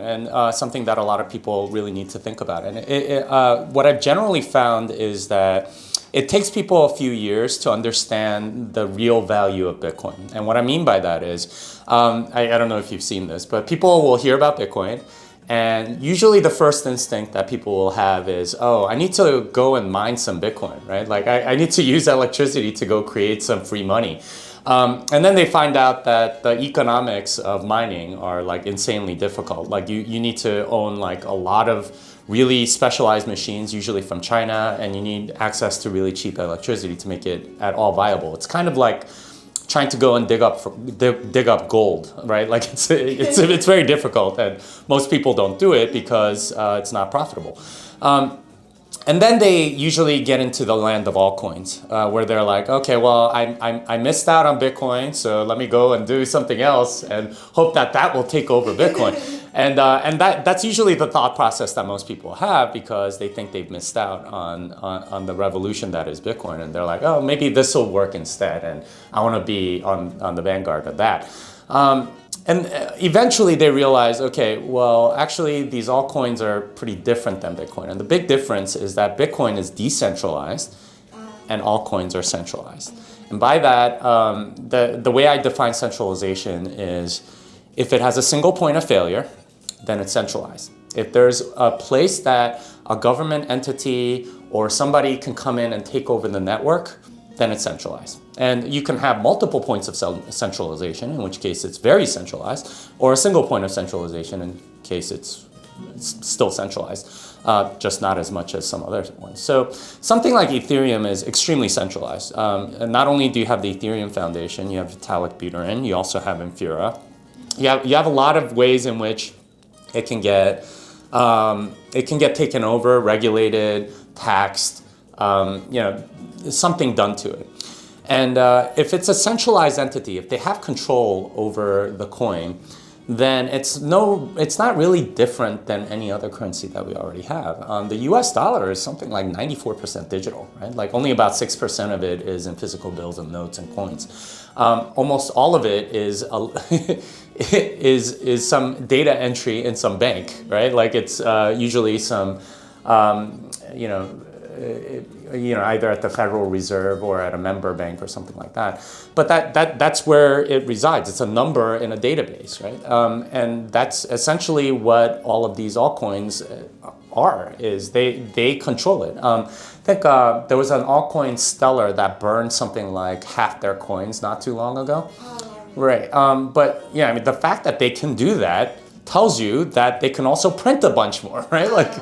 and something that a lot of people really need to think about. And what I've generally found is that it takes people a few years to understand the real value of Bitcoin. And what I mean by that is, I don't know if you've seen this, but people will hear about Bitcoin, and usually the first instinct that people will have is, oh, I need to go and mine some Bitcoin, right? Like I need to use electricity to go create some free money. And then they find out that the economics of mining are like insanely difficult. Like you need to own like a lot of really specialized machines, usually from China, and you need access to really cheap electricity to make it at all viable. It's kind of like trying to go and dig up gold, right? Like it's very difficult, and most people don't do it because it's not profitable. And then they usually get into the land of altcoins, where they're like, okay, well, I missed out on Bitcoin, so let me go and do something else and hope that will take over Bitcoin. And that's usually the thought process that most people have, because they think they've missed out on the revolution that is Bitcoin. And they're like, oh, maybe this will work instead, and I want to be on the vanguard of that. And eventually they realize, okay, well, actually these altcoins are pretty different than Bitcoin. And the big difference is that Bitcoin is decentralized and altcoins are centralized. And by that, the way I define centralization is if it has a single point of failure, then it's centralized. If there's a place that a government entity or somebody can come in and take over the network, then it's centralized. And you can have multiple points of centralization, in which case it's very centralized, or a single point of centralization, in case it's still centralized, just not as much as some other ones. So something like Ethereum is extremely centralized. And not only do you have the Ethereum Foundation, you have Vitalik Buterin, you also have Infura. You have a lot of ways in which it can get taken over, regulated, taxed, something done to it. And if it's a centralized entity, if they have control over the coin, then it's not really different than any other currency that we already have. The US dollar is something like 94% digital, right? Like only about 6% of it is in physical bills and notes and coins. Almost all of it is is some data entry in some bank, right? Like it's usually some, either at the Federal Reserve or at a member bank or something like that. But that's where it resides. It's a number in a database, right? And that's essentially what all of these altcoins are, is they control it. I think there was an altcoin Stellar that burned something like half their coins not too long ago. Right, but yeah, I mean, the fact that they can do that tells you that they can also print a bunch more, right? Like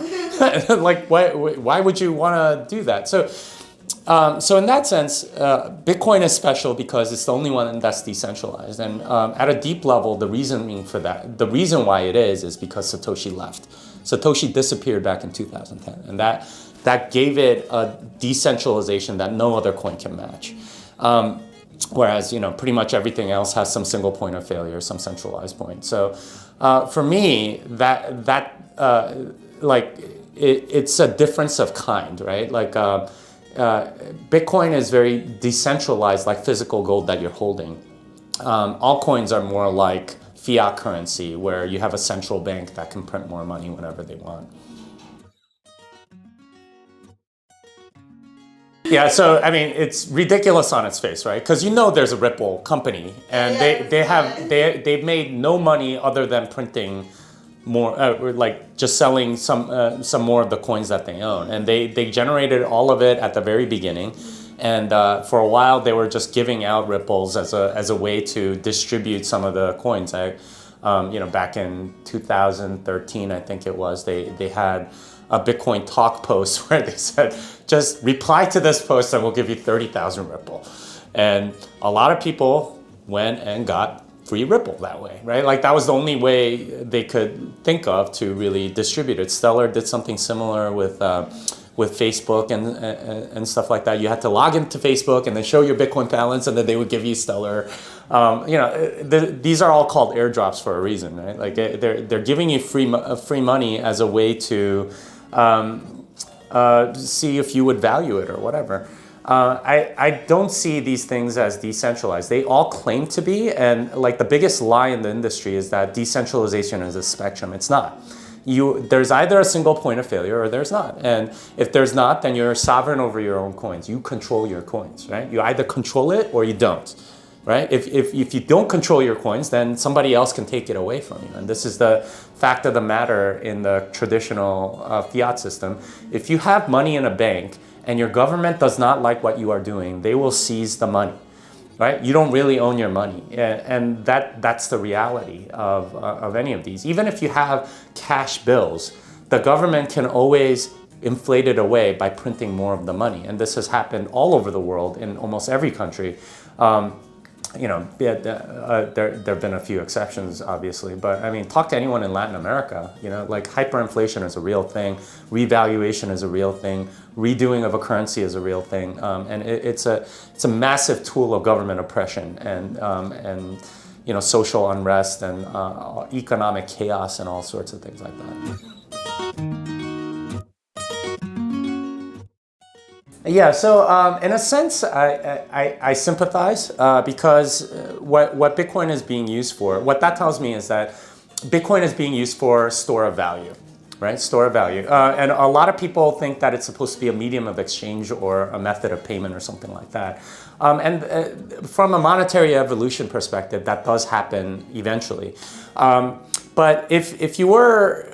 why would you want to do that? So in that sense, Bitcoin is special because it's the only one that's decentralized. And at a deep level, the reason why it is because Satoshi left. Satoshi disappeared back in 2010, and that gave it a decentralization that no other coin can match. Whereas, pretty much everything else has some single point of failure, some centralized point. So for me, it's a difference of kind, right? Like Bitcoin is very decentralized, like physical gold that you're holding. Altcoins are more like fiat currency, where you have a central bank that can print more money whenever they want. Yeah, so I mean, it's ridiculous on its face, right? Because there's a Ripple company, and they've made no money other than printing more, like just selling some more of the coins that they own, and they generated all of it at the very beginning, and for a while they were just giving out Ripples as a way to distribute some of the coins. Back in 2013, I think it was, they had a Bitcoin talk post where they said, just reply to this post and we'll give you 30,000 Ripple. And a lot of people went and got free Ripple that way, right? Like that was the only way they could think of to really distribute it. Stellar did something similar with Facebook and stuff like that. You had to log into Facebook and then show your Bitcoin balance, and then they would give you Stellar. These are all called airdrops for a reason, right? Like they're giving you free money as a way to see if you would value it or whatever. I don't see these things as decentralized. They all claim to be, and like the biggest lie in the industry is that decentralization is a spectrum. It's not. There's either a single point of failure or there's not. And if there's not, then you're sovereign over your own coins. You control your coins, right? You either control it or you don't, right? If you don't control your coins, then somebody else can take it away from you. And this is the fact of the matter in the traditional fiat system. If you have money in a bank and your government does not like what you are doing, they will seize the money. Right? You don't really own your money. And that's the reality of any of these. Even if you have cash bills, the government can always inflate it away by printing more of the money. And this has happened all over the world in almost every country. There have been a few exceptions, obviously, but I mean, talk to anyone in Latin America, like hyperinflation is a real thing, revaluation is a real thing, redoing of a currency is a real thing, and it's a massive tool of government oppression and social unrest and economic chaos and all sorts of things like that. Yeah, so in a sense, I sympathize because what Bitcoin is being used for, what that tells me is that Bitcoin is being used for store of value, right? Store of value. And a lot of people think that it's supposed to be a medium of exchange or a method of payment or something like that. From a monetary evolution perspective, that does happen eventually. But if you were,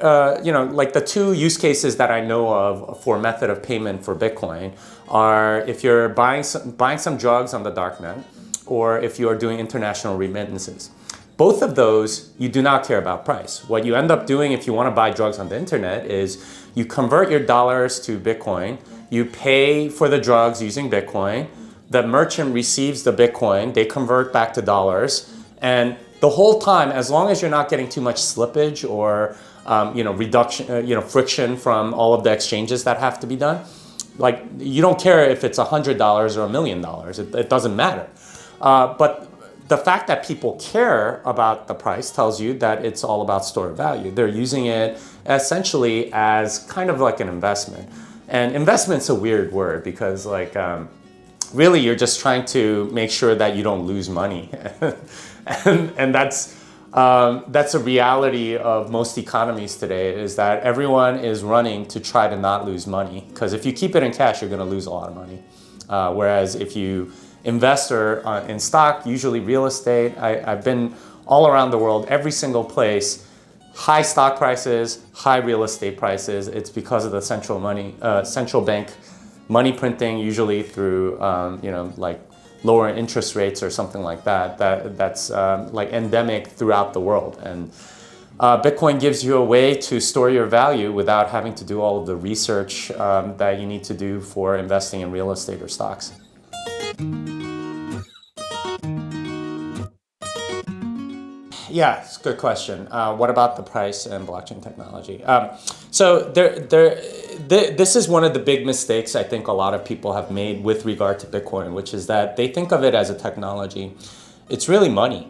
like the two use cases that I know of for method of payment for Bitcoin are if you're buying some drugs on the darknet, or if you are doing international remittances. Both of those, you do not care about price. What you end up doing if you want to buy drugs on the internet is you convert your dollars to Bitcoin, you pay for the drugs using Bitcoin, the merchant receives the Bitcoin, they convert back to dollars, and the whole time, as long as you're not getting too much slippage or reduction, friction from all of the exchanges that have to be done, like you don't care if it's $100 or $1 million. It doesn't matter. But the fact that people care about the price tells you that it's all about store value. They're using it essentially as kind of like an investment. And investment's a weird word because really you're just trying to make sure that you don't lose money. and that's a reality of most economies today, is that everyone is running to try to not lose money. Because if you keep it in cash, you're going to lose a lot of money. Whereas if you invest in stock, usually real estate, I've been all around the world, every single place, high stock prices, high real estate prices. It's because of the central bank money printing, usually through lower interest rates or something like that's endemic throughout the world. And Bitcoin gives you a way to store your value without having to do all of the research that you need to do for investing in real estate or stocks. Yeah, it's a good question. What about the price and blockchain technology? So this is one of the big mistakes I think a lot of people have made with regard to Bitcoin, which is that they think of it as a technology. It's really money.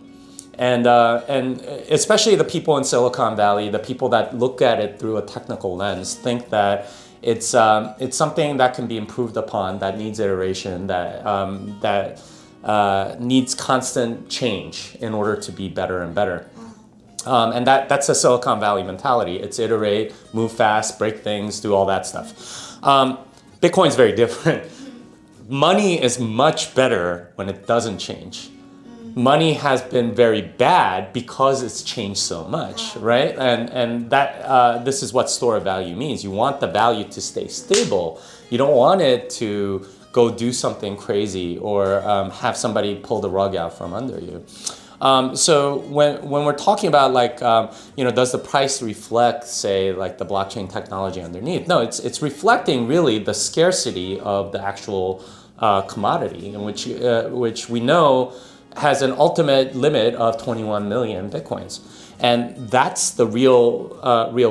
And especially the people in Silicon Valley, the people that look at it through a technical lens, think that it's something that can be improved upon, that needs iteration, that needs constant change in order to be better and better. And that's a Silicon Valley mentality. It's iterate, move fast, break things, do all that stuff. Bitcoin's very different. Money is much better when it doesn't change. Money has been very bad because it's changed so much, right? And that this is what store of value means. You want the value to stay stable. You don't want it to go do something crazy or have somebody pull the rug out from under you. So when we're talking about does the price reflect, say, like the blockchain technology underneath? No, it's reflecting really the scarcity of the actual commodity, in which we know has an ultimate limit of 21 million Bitcoins. And that's the real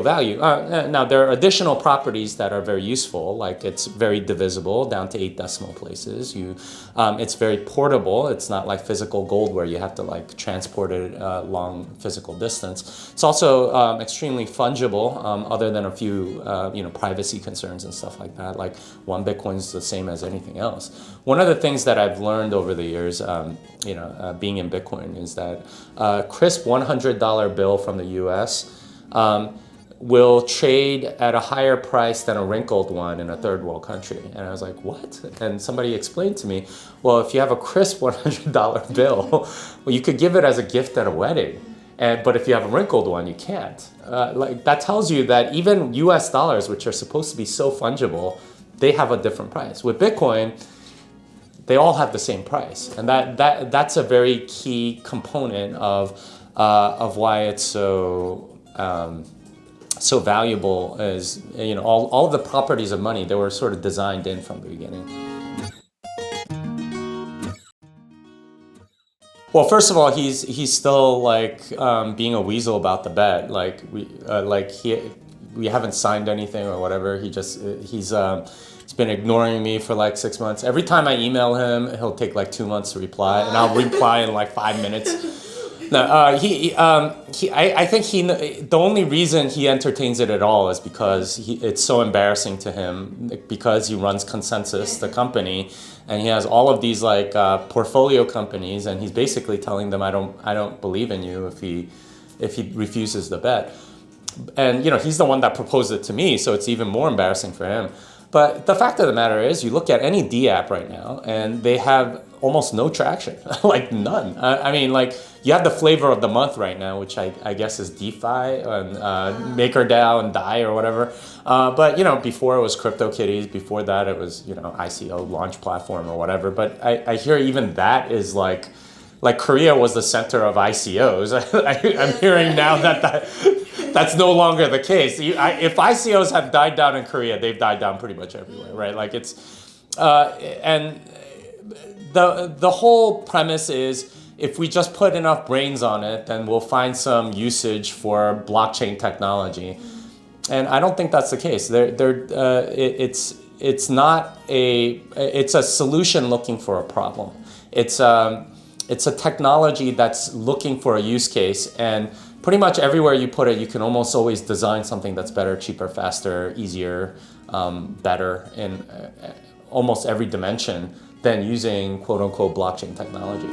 value. Now, there are additional properties that are very useful, like it's very divisible down to 8 decimal places. It's very portable. It's not like physical gold where you have to like transport it long physical distance. It's also extremely fungible, other than a few privacy concerns and stuff like that. Like one Bitcoin is the same as anything else. One of the things that I've learned over the years, being in Bitcoin, is that crisp $100 bill from the US will trade at a higher price than a wrinkled one in a third world country. And I was like, what? And somebody explained to me, well, if you have a crisp $100 bill, well, you could give it as a gift at a wedding. But if you have a wrinkled one, you can't. That tells you that even US dollars, which are supposed to be so fungible, they have a different price. With Bitcoin, they all have the same price. And that's a very key component of why it's so valuable. Is all the properties of money, they were sort of designed in from the beginning. Well, first of all, he's still like being a weasel about the bet. Like we haven't signed anything or whatever. He's been ignoring me for like 6 months. Every time I email him, he'll take like 2 months to reply, and I'll reply in like 5 minutes. No, I think the only reason he entertains it at all is because it's so embarrassing to him, because he runs Consensus, the company, and he has all of these like portfolio companies, and he's basically telling them, I don't believe in you if he refuses the bet. And he's the one that proposed it to me, so it's even more embarrassing for him. But the fact of the matter is, you look at any D app right now, and they have almost no traction, like none. I mean, like you have the flavor of the month right now, which I guess is DeFi and MakerDAO and DAI or whatever. But before it was CryptoKitties. Before that, it was ICO launch platform or whatever. But I hear even that is like Korea was the center of ICOs. I'm hearing now that's no longer the case. If ICOs have died down in Korea, they've died down pretty much everywhere, right? Like it's, and the whole premise is, if we just put enough brains on it, then we'll find some usage for blockchain technology. And I don't think that's the case. It's a solution looking for a problem. It's a technology that's looking for a use case, and pretty much everywhere you put it, you can almost always design something that's better, cheaper, faster, easier, better in almost every dimension than using quote unquote blockchain technology.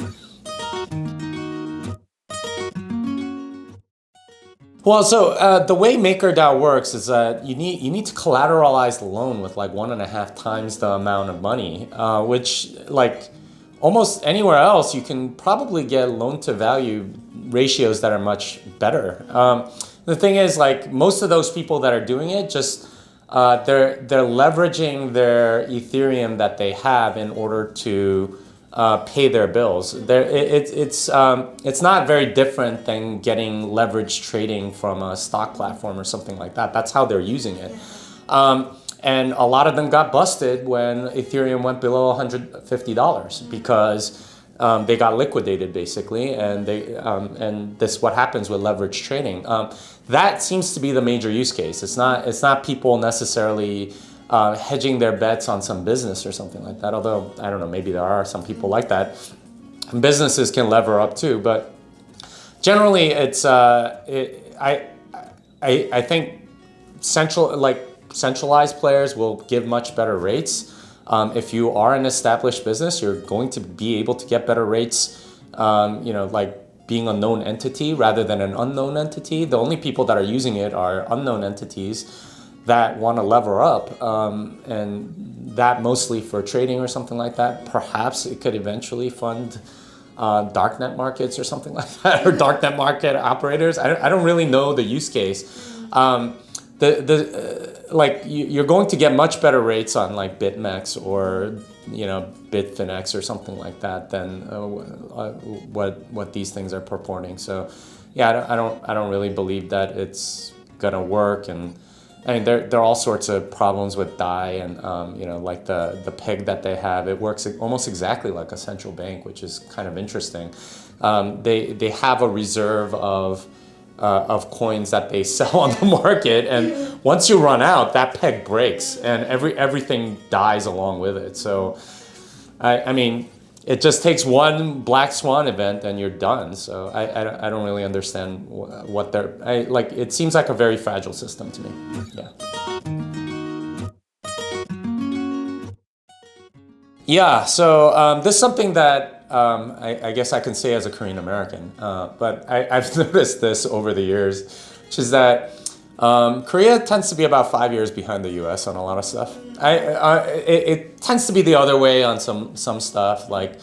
Well, so the way MakerDAO works is that you need to collateralize the loan with like 1.5 times the amount of money, which like almost anywhere else you can probably get loan to value ratios that are much better. The thing is, like most of those people that are doing it, just they're leveraging their Ethereum that they have in order to pay their bills. It's not very different than getting leverage trading from a stock platform or something like that. That's how they're using it. And a lot of them got busted when Ethereum went below $150 because they got liquidated basically, and this what happens with leverage trading. That seems to be the major use case. It's not people necessarily hedging their bets on some business or something like that. Although I don't know, maybe there are some people like that. Businesses can lever up too, but generally it's I think centralized players will give much better rates. If you are an established business, you're going to be able to get better rates, like being a known entity rather than an unknown entity. The only people that are using it are unknown entities that want to lever up, and that mostly for trading or something like that. Perhaps it could eventually fund darknet markets or something like that, or darknet market operators. I don't really know the use case. You're going to get much better rates on like BitMEX or Bitfinex or something like that than what these things are purporting. So yeah, I don't really believe that it's gonna work. And I mean, there are all sorts of problems with DAI and like the peg that they have. It works almost exactly like a central bank, which is kind of interesting. They have a reserve of of coins that they sell on the market, and once you run out, that peg breaks, and everything dies along with it. So, I mean, it just takes one black swan event and you're done. So I don't really understand what they're like. It seems like a very fragile system to me. Yeah. Yeah. So this is something that I guess I can say as a Korean American, but I've noticed this over the years, which is that Korea tends to be about 5 years behind the U.S. on a lot of stuff. It tends to be the other way on some stuff, like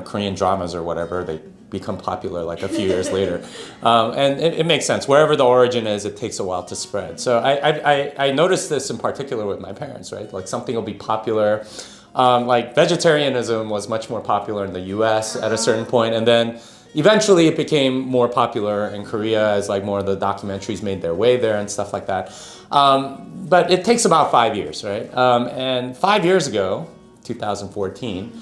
Korean dramas or whatever. They become popular like a few years later, and it makes sense. Wherever the origin is, it takes a while to spread. So I noticed this in particular with my parents, right? Like something will be popular. Like vegetarianism was much more popular in the U.S. at a certain point, and then eventually it became more popular in Korea as like more of the documentaries made their way there and stuff like that. But it takes about 5 years, right? And 5 years ago, 2014,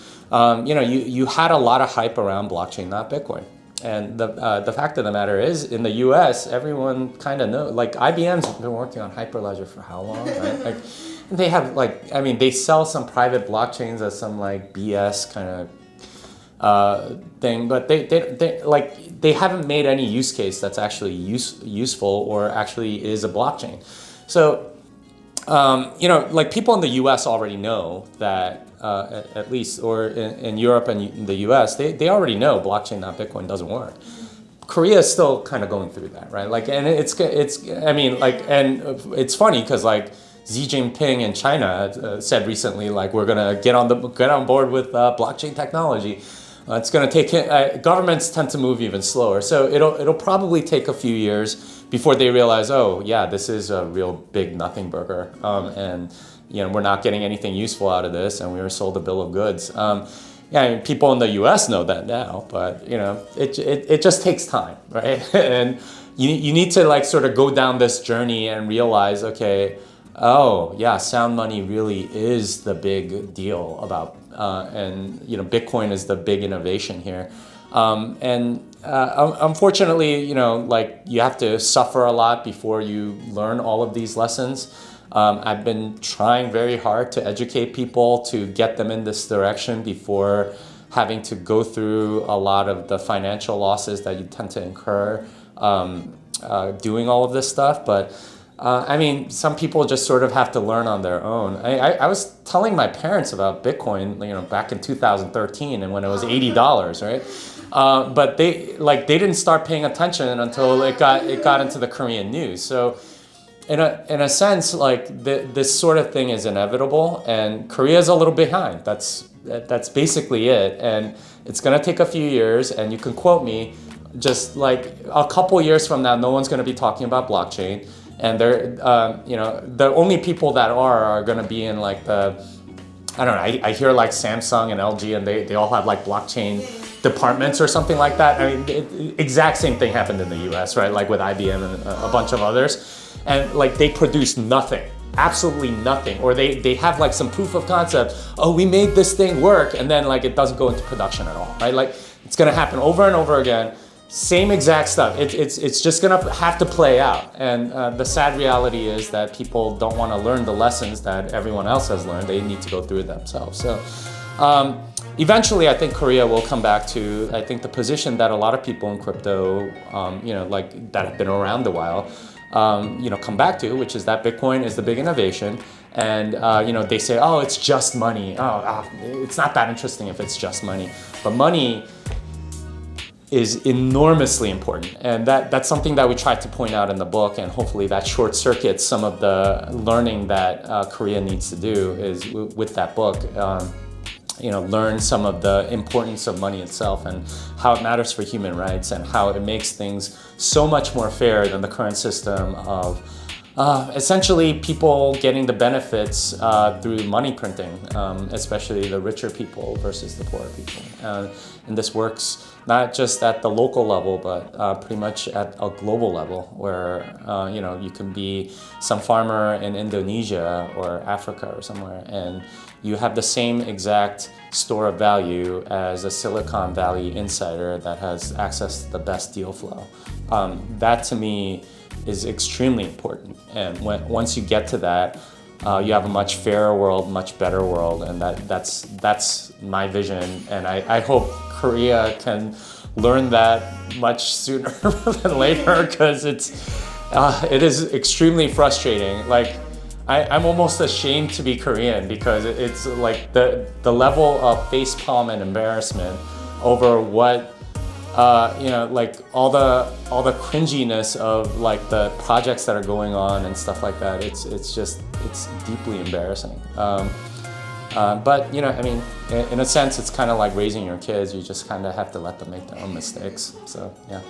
you had a lot of hype around blockchain, not Bitcoin. And the fact of the matter is, in the U.S., everyone kind of knows. Like IBM's been working on Hyperledger for how long, right? Like they have they sell some private blockchains as some like BS kind of thing, but they haven't made any use case that's actually useful or actually is a blockchain. So like people in the U.S. already know that at least, or in Europe and in the U.S. they already know blockchain, not Bitcoin, doesn't work. Korea is still kind of going through that, right? Like, and it's it's funny because like Xi Jinping in China said recently, like, we're gonna get on board with blockchain technology. It's gonna take governments tend to move even slower, so it'll probably take a few years before they realize, oh yeah, this is a real big nothing burger, and we're not getting anything useful out of this, and we were sold a bill of goods. People in the U.S. know that now, but it just takes time, right? And you need to like sort of go down this journey and realize, okay, oh yeah, sound money really is the big deal about, and Bitcoin is the big innovation here, and unfortunately, like you have to suffer a lot before you learn all of these lessons. I've been trying very hard to educate people to get them in this direction before having to go through a lot of the financial losses that you tend to incur doing all of this stuff. But some people just sort of have to learn on their own. I was telling my parents about Bitcoin, back in 2013, and when it was $80, right? But they didn't start paying attention until it got into the Korean news. So in a sense, like this sort of thing is inevitable, and Korea is a little behind. That's basically it, and it's gonna take a few years. And you can quote me, just like a couple years from now, no one's gonna be talking about blockchain. And they're, the only people that are going to be in like I hear like Samsung and LG, and they all have like blockchain departments or something like that. I mean, exact same thing happened in the US, right? Like with IBM and a bunch of others. And like they produce nothing, absolutely nothing. Or they have like some proof of concept. Oh, we made this thing work. And then like it doesn't go into production at all, right? Like it's going to happen over and over again. Same exact stuff. It's just gonna have to play out, and the sad reality is that people don't want to learn the lessons that everyone else has learned. They need to go through it themselves. So eventually, I think Korea will come back to the position that a lot of people in crypto, like that have been around a while, come back to, which is that Bitcoin is the big innovation. And they say, oh, it's just money. It's not that interesting if it's just money, but money is enormously important, and that's something that we tried to point out in the book, and hopefully that short circuits some of the learning that Korea needs to do is with that book. Learn some of the importance of money itself and how it matters for human rights and how it makes things so much more fair than the current system of Essentially, people getting the benefits through money printing, especially the richer people versus the poorer people. And this works not just at the local level, but pretty much at a global level, where you can be some farmer in Indonesia or Africa or somewhere, and you have the same exact store of value as a Silicon Valley insider that has access to the best deal flow. That to me is extremely important, and once you get to that, you have a much fairer world, much better world, and that's my vision, and I hope Korea can learn that much sooner than later, because it is extremely frustrating. Like I'm almost ashamed to be Korean, because it's like the level of facepalm and embarrassment over what like all the cringiness of like the projects that are going on and stuff like that. It's deeply embarrassing. But I mean, in a sense, it's kind of like raising your kids. You just kind of have to let them make their own mistakes. So yeah.